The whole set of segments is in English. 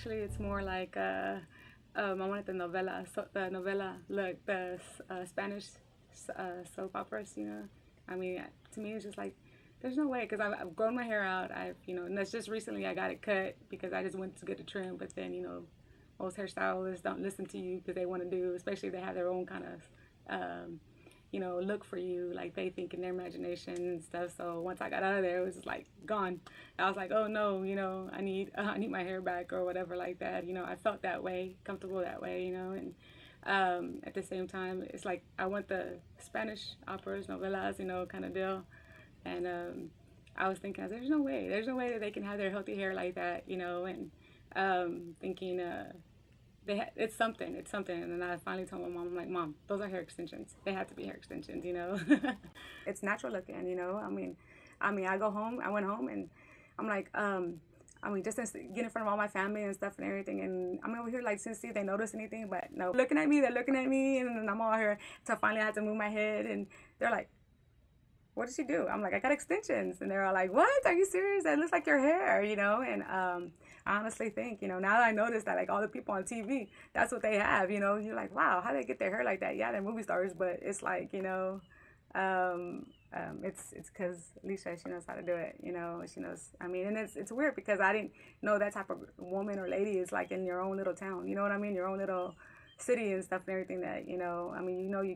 actually, it's more like I wanted the novela look, the Spanish soap operas. I mean, to me, it's just like there's no way because I've grown my hair out. And that's just recently I got it cut because I just went to get a trim. But then, most hairstylists don't listen to you because they want to do, especially if they have their own kind of look for you, like they think in their imagination and stuff. So once I got out of there, it was just like gone. I was like, oh no, I need my hair back or whatever like that. I felt that way, comfortable that way, and at the same time, it's like I want the Spanish operas, novelas, kind of deal. And I was thinking, there's no way that they can have their healthy hair like that, and thinking it's something. And then I finally told my mom, I'm like, Mom, those are hair extensions. They have to be hair extensions, It's natural looking, I went home and I'm like, just to get in front of all my family and stuff and everything. And I'm over here like, since see if they notice anything, but no, they're looking at me, and I'm all here. So finally I had to move my head, and they're like, what did she do? I'm like, I got extensions. And they're all like, what? Are you serious? That looks like your hair, And I honestly think, now that I notice that, like, all the people on TV, that's what they have, You're like, wow, how do they get their hair like that? Yeah, they're movie stars, but it's like, it's because Alicia, she knows how to do it, She knows, and it's weird because I didn't know that type of woman or lady is like in your own little town, you know what I mean? Your own little city and stuff and everything that, you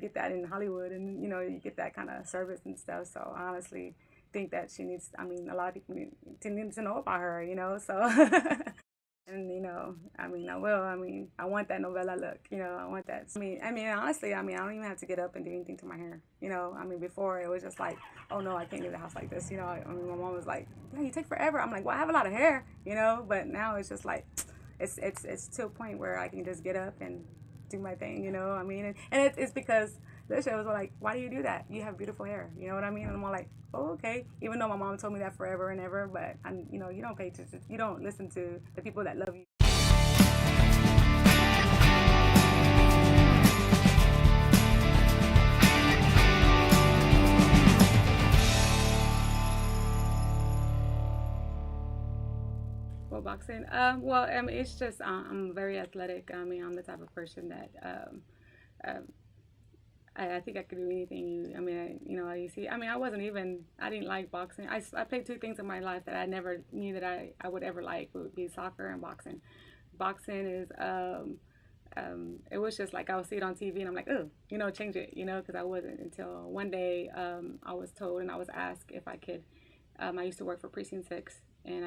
get that in Hollywood, and, you get that kind of service and stuff. So I honestly think that she needs, a lot of people need to know about her, so, and, I will, I want that novella look, I want that. Honestly, I don't even have to get up and do anything to my hair, before it was just like, oh no, I can't leave the house like this, my mom was like, yeah, you take forever. I'm like, well, I have a lot of hair, but now it's just like, it's to a point where I can just get up and do my thing, and it's because Lisha was like, why do you do that? You have beautiful hair, you know what I mean? And I'm all like, oh, okay. Even though my mom told me that forever and ever, but you don't pay attention, you don't listen to the people that love you. Well, boxing. It's just I'm very athletic. I'm the type of person that I think I could do anything. You see. I didn't like boxing. I played two things in my life that I never knew that I would ever like. Would be soccer and boxing. Boxing is it was just like I would see it on TV and I'm like, oh, change it, because I wasn't until one day I was told and I was asked if I could. I used to work for Precinct 6. And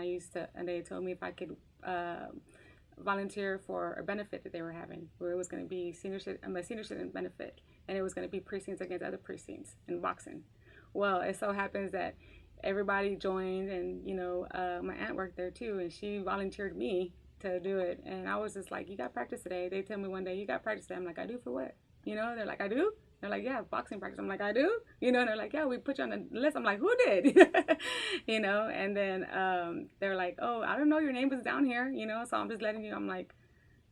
they told me if I could volunteer for a benefit that they were having, where it was going to be senior citizen benefit, and it was going to be precincts against other precincts in boxing. Well, it so happens that everybody joined, and my aunt worked there too, and she volunteered me to do it. And I was just like, you got practice today. They tell me one day, you got practice today. I'm like, I do for what? They're like, I do. They're like, yeah, boxing practice. I'm like, I do? And they're like, yeah, we put you on the list. I'm like, who did? And then they're like, oh, I don't know, your name is down here, so I'm just letting you. I'm like,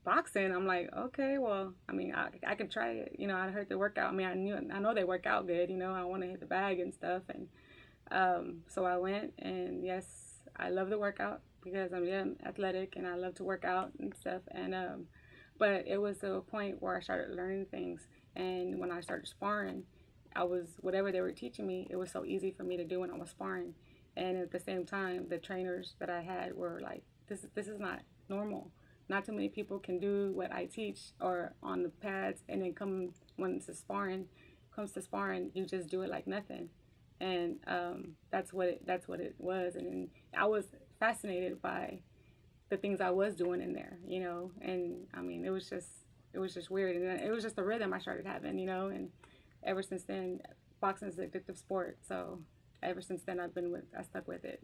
boxing? I'm like, okay, well, I could try it. I heard they work out. I know they work out good, I want to hit the bag and stuff. And so I went, and yes, I love the workout because I'm athletic and I love to work out and stuff. And but it was to a point where I started learning things. And when I started sparring, whatever they were teaching me, it was so easy for me to do when I was sparring. And at the same time, the trainers that I had were like, this is not normal. Not too many people can do what I teach or on the pads, and then comes to sparring, you just do it like nothing. And that's what it was. And I was fascinated by the things I was doing in there, and it was just weird, and it was just the rhythm I started having, and ever since then, boxing is an addictive sport, so ever since then I stuck with it.